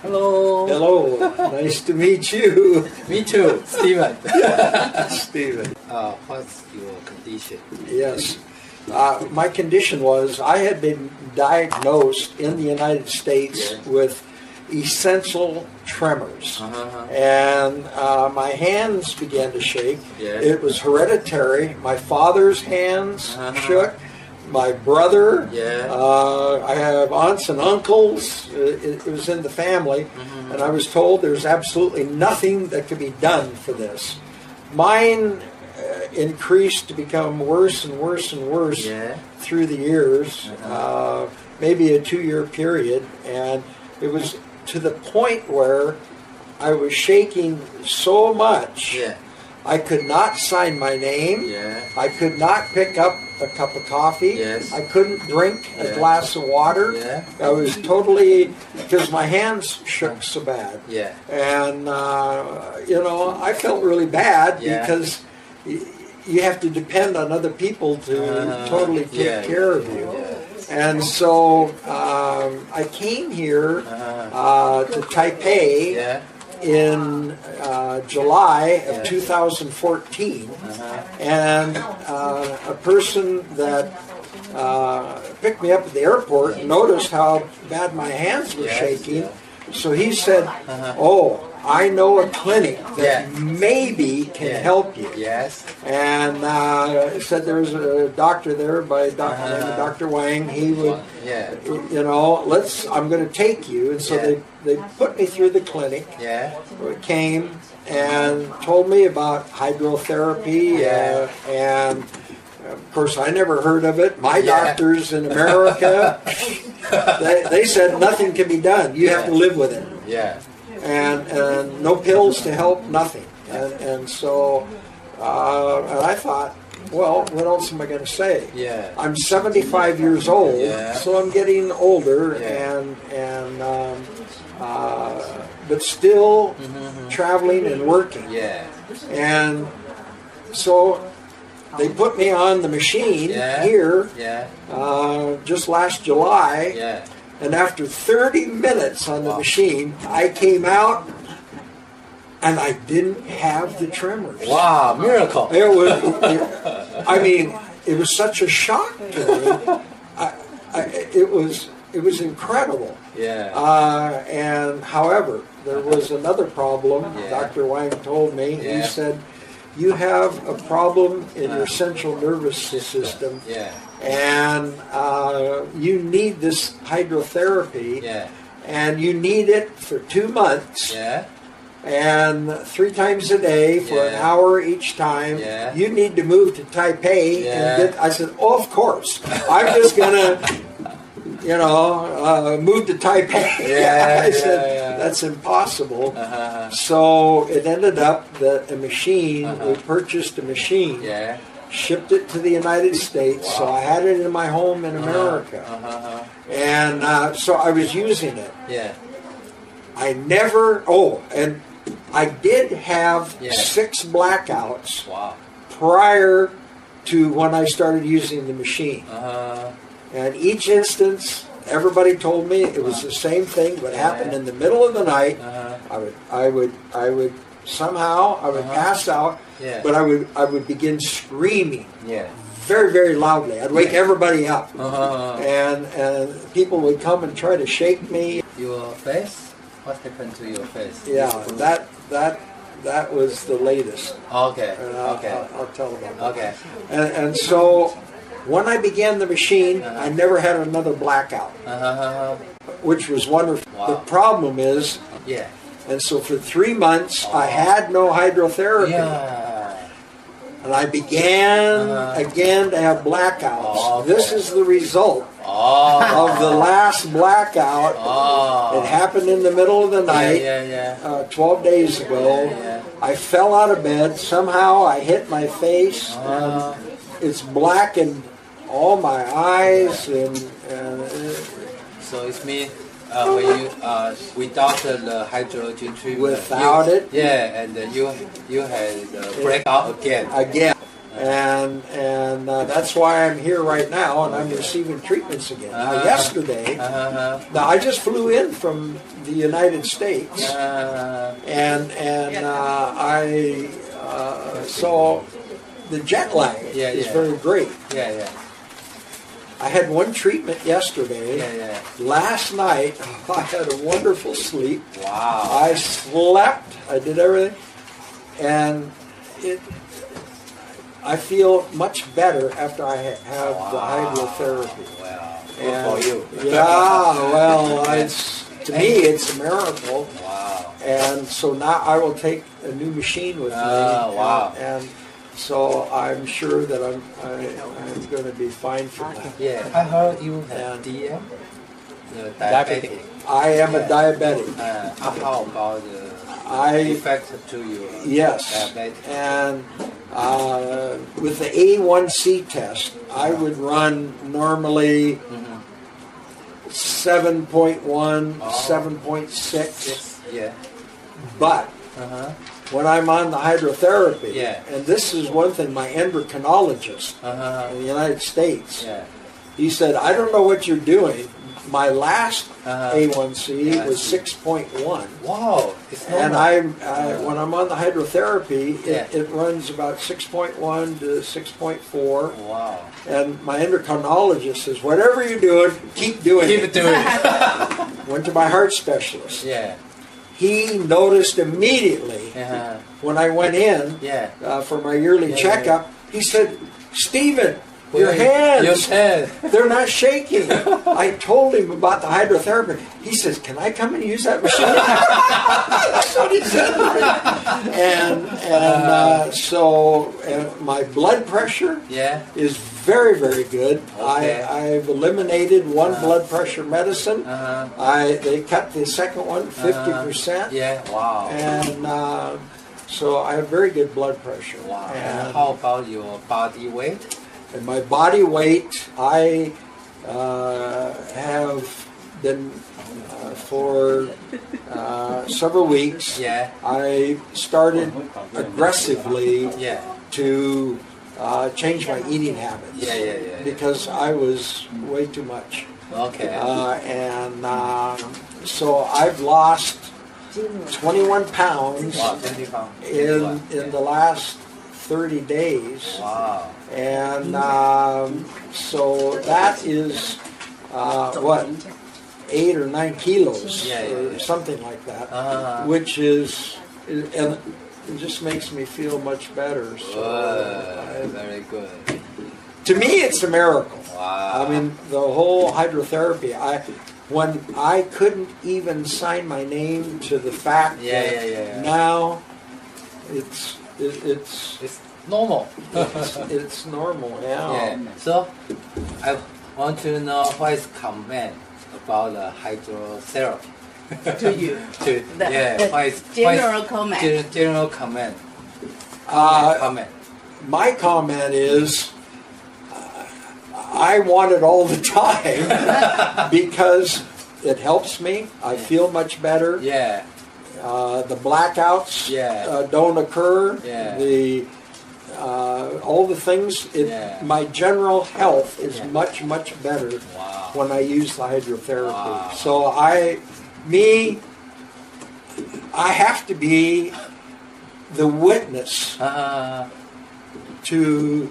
Hello. Hello. Nice to meet you. Me too, Stephen. Stephen. What's your condition? Yes. My condition was I had been diagnosed in the United States with essential tremors. And my hands began to shake. It was hereditary. My father's hands shook. My brother, I have aunts and uncles, it was in the family, and I was told there's absolutely nothing that could be done for this. Mine increased to become worse and worse and worse through the years, maybe a 2-year period, and it was to the point where I was shaking so much I could not sign my name. I could not pick up a cup of coffee. I couldn't drink a glass of water. I was totally, because my hands shook so bad. And, you know, I felt really bad because you have to depend on other people to totally take care of you. And so I came here to Taipei in July of 2014, and a person that picked me up at the airport noticed how bad my hands were shaking, so he said, oh, I know a clinic that maybe can help you. And said there was a doctor there by Dr. Wang. He would, you know, I'm going to take you. And so they put me through the clinic. Came and told me about hydrotherapy, and of course I never heard of it. My doctors in America, they said nothing can be done. You have to live with it. And no pills to help, nothing. And so and I thought, well, what else am I going to say? I'm 75 years old, so I'm getting older, but still traveling and working. And so they put me on the machine here just last July. And after 30 minutes on the machine, I came out and I didn't have the tremors. Wow, miracle. It was, I mean, it was such a shock to me. It was incredible. And however, there was another problem. Dr. Wang told me. He said, you have a problem in your central nervous system. And you need this hydrotherapy, and you need it for 2 months, and 3 times a day for an hour each time. You need to move to Taipei. And I said, oh, of course. I'm just going to, you know, move to Taipei. I said, that's impossible. So it ended up that a machine, we purchased a machine, shipped it to the United States, so I had it in my home in America. And so I was using it. I never, and I did have 6 blackouts prior to when I started using the machine. And each instance, everybody told me it was the same thing, would happen in the middle of the night. I would somehow pass out, but I would begin screaming very, very loudly. I'd wake everybody up, and people would come and try to shake me. Your face? What happened to your face? That was the latest. Okay. I'll tell about that. And so when I began the machine, I never had another blackout, which was wonderful. The problem is, and so for 3 months, I had no hydrotherapy. And I began again to have blackouts. This is the result of the last blackout. It happened in the middle of the night, 12 days ago. I fell out of bed. Somehow I hit my face. And it's blackened all my eyes. So it means when you without the hydrogen treatment, without it, and you had breakout again. and that's why I'm here right now, and I'm receiving treatments again. Now, yesterday, now I just flew in from the United States, and I saw the jet lag is very great. I had one treatment yesterday. Last night, I had a wonderful sleep. Wow. I slept. I did everything, and I feel much better after I have the hydrotherapy. Wow. Good for you. Yeah. Well, to me, it's a miracle. Wow. And so now I will take a new machine with me. Wow. And so I'm sure that I'm going to be fine for that. Yeah, I heard you have DM, diabetic. I am a diabetic. How about the effect to you? Yes, diabetic? And with the A1C test, I would run normally 7.1, 7.6. Yeah. But when I'm on the hydrotherapy, and this is one thing, my endocrinologist in the United States, he said, I don't know what you're doing. My last A1C was 6.1. Wow. It's normal. And when I'm on the hydrotherapy, it runs about 6.1 to 6.4. Wow. And my endocrinologist says, whatever you're doing, keep doing it. Keep doing it. Went to my heart specialist. Yeah. He noticed immediately when I went in for my yearly checkup. He said, Stephen, your hands, they're not shaking. I told him about the hydrotherapy. He says, can I come and use that machine? That's what he said to me. And so my blood pressure is very, very good. Okay. I've eliminated one blood pressure medicine. They cut the second one 50%. Wow. And so I have very good blood pressure. Wow. And how about your body weight? And my body weight, I have been for several weeks. I started aggressively to change my eating habits because I was way too much. Okay. And so I've lost 21 pounds in the last 30 days. Wow. And so that is what, 8 or 9 kilos or something like that, which is, and it just makes me feel much better. So very good. To me, it's a miracle. Wow. I mean, the whole hydrotherapy. When I couldn't even sign my name to the fact that now it's normal. it's normal. Yeah. So I want to know what is comment about the hydrotherapy. To you. What is general comment. General comment. My comment is, I want it all the time because it helps me. I feel much better. The blackouts don't occur. All the things. My general health is much, much better when I use the hydrotherapy. So I have to be the witness to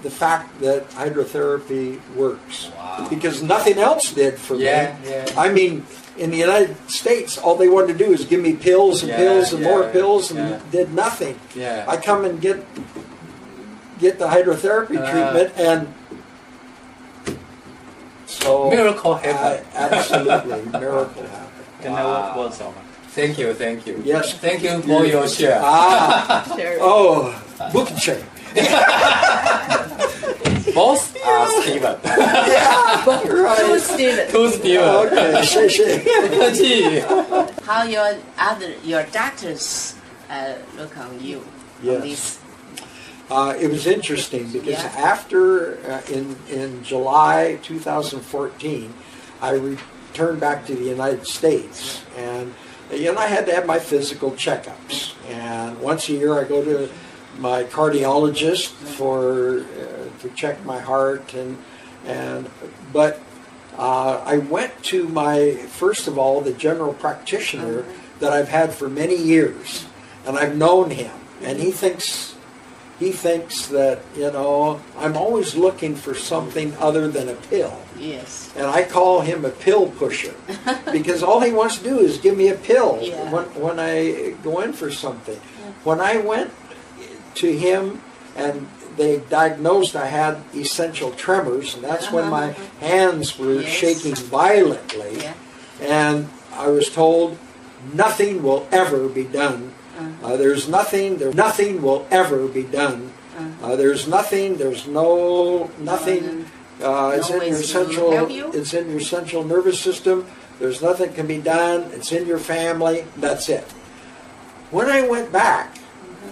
the fact that hydrotherapy works, because nothing else did for me. I mean, in the United States, all they wanted to do is give me pills and pills and more pills, and did nothing. I come and get the hydrotherapy treatment, and so miracle happened. Absolutely, miracle happened. Thank you. Yes. Thank you for your share. Book and share. Both are Steven. Right. Two Steven. Okay. How your doctors look on you? Yes. It was interesting because after in July 2014, I returned back to the United States, and I had to have my physical checkups. And once a year, I go to my cardiologist for to check my heart, but I went to my, first of all, the general practitioner that I've had for many years, and I've known him, and he thinks that, you know, I'm always looking for something other than a pill. Yes. And I call him a pill pusher because all he wants to do is give me a pill when I go in for something. Yeah. When I went to him and they diagnosed I had essential tremors, and that's when my hands were shaking violently, and I was told nothing will ever be done. There's nothing will ever be done. There's nothing. It's in your central nervous system. There's nothing can be done. It's in your family. That's it. When I went back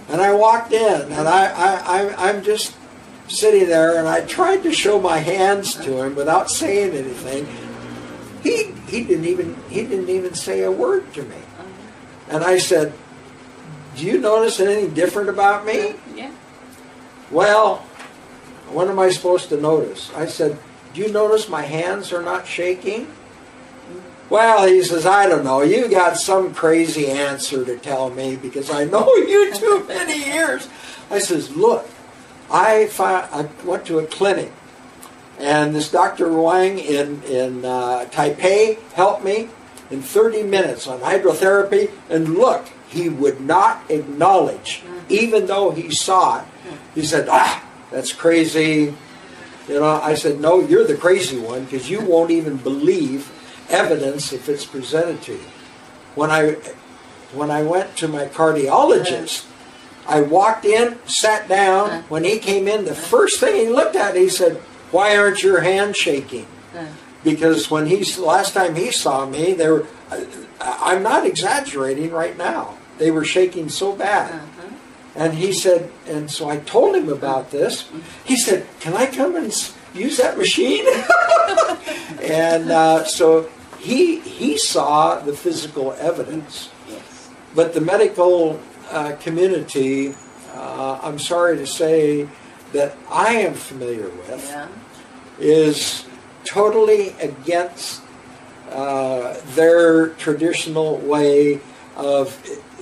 and I walked in and I'm just sitting there and I tried to show my hands to him without saying anything, he didn't even say a word to me. And I said, "Do you notice anything different about me?" Yeah. "Well, what am I supposed to notice?" I said, "Do you notice my hands are not shaking?" "Well," he says, "I don't know. You got some crazy answer to tell me because I know you too many years." I says, "Look, I went to a clinic, and this Dr. Wang in Taipei helped me in 30 minutes on hydrotherapy, and look, he would not acknowledge, even though he saw it. He said, that's crazy." You know, I said, "No, you're the crazy one because you won't even believe evidence if it's presented to you." When I went to my cardiologist, I walked in, sat down. When he came in, the first thing he looked at, he said, "Why aren't your hands shaking?" Because when last time he saw me, they were, I'm not exaggerating right now, they were shaking so bad. And he said, and so I told him about this. He said, "Can I come and use that machine?" And so he saw the physical evidence. But the medical community, I'm sorry to say, that I am familiar with, is totally against their traditional way of,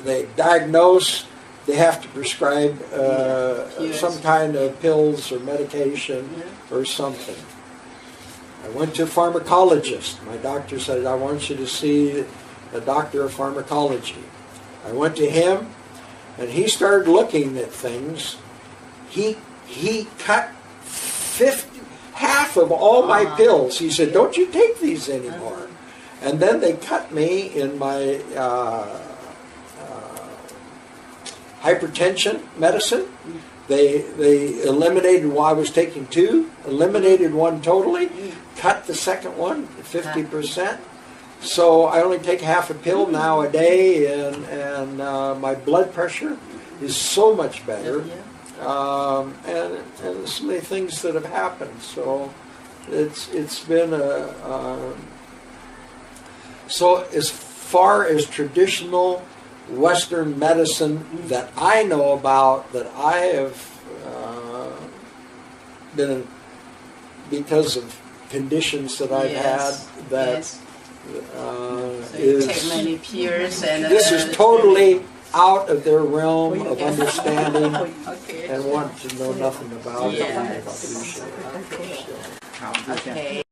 they diagnose, they have to prescribe some kind of pills or medication or something. I went to a pharmacologist. My doctor said, "I want you to see a doctor of pharmacology." I went to him, and he started looking at things. He cut half of all my pills. He said, "Don't you take these anymore." And then they cut me in my hypertension medicine. They eliminated, I was taking 2, eliminated one totally, cut the second one 50%. So I only take half a pill now a day, and my blood pressure is so much better. And so many things that have happened. So it's been so as far as traditional Western medicine that I know about, that I have been, because of conditions that I've had, that so you take many peers, and this is totally out of their realm of understanding, and want to know nothing about it. Okay.